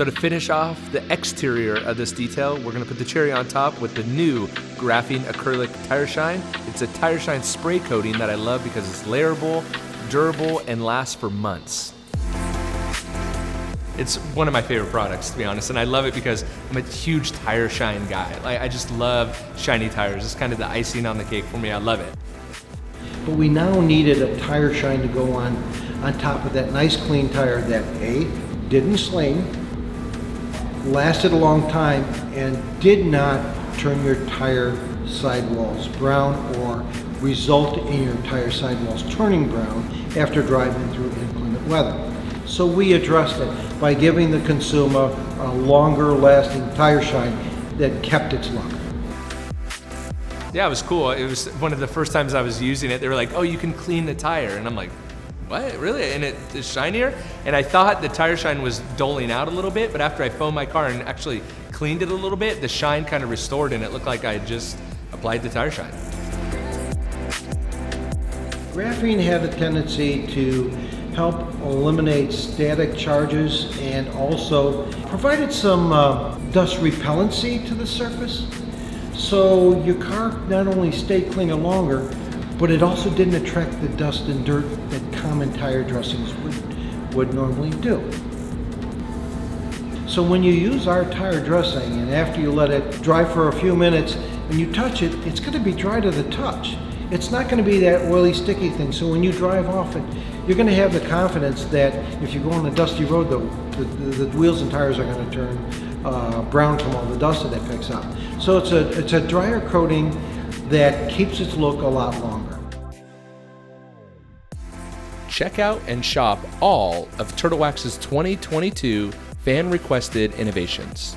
So to finish off the exterior of this detail, we're gonna put the cherry on top with the new Graphene Acrylic Tire Shine. It's a Tire Shine spray coating that I love because it's layerable, durable, and lasts for months. It's one of my favorite products, to be honest, and I love it because I'm a huge Tire Shine guy. Like, I just love shiny tires. It's kind of the icing on the cake for me. I love it. But we now needed a Tire Shine to go on top of that nice clean tire that A, didn't sling, lasted a long time, and did not turn your tire sidewalls brown or result in your tire sidewalls turning brown after driving through inclement weather. So we addressed it by giving the consumer a longer lasting tire shine that kept its look. Yeah, it was cool. It was one of the first times I was using it. They were like, oh, you can clean the tire. And I'm like, what, really? And it is shinier? And I thought the Tire Shine was doling out a little bit, but after I foamed my car and actually cleaned it a little bit, the shine kind of restored and it looked like I had just applied the Tire Shine. Graphene had a tendency to help eliminate static charges and also provided some dust repellency to the surface. So your car not only stayed cleaner longer, but it also didn't attract the dust and dirt that common tire dressings would normally do. So when you use our tire dressing and after you let it dry for a few minutes and you touch it, it's going to be dry to the touch. It's not going to be that oily, sticky thing. So when you drive off it, you're going to have the confidence that if you go on a dusty road, the wheels and tires are going to turn brown from all the dust that it picks up. So it's a drier coating that keeps its look a lot longer. Check out and shop all of Turtle Wax's 2022 fan-requested innovations.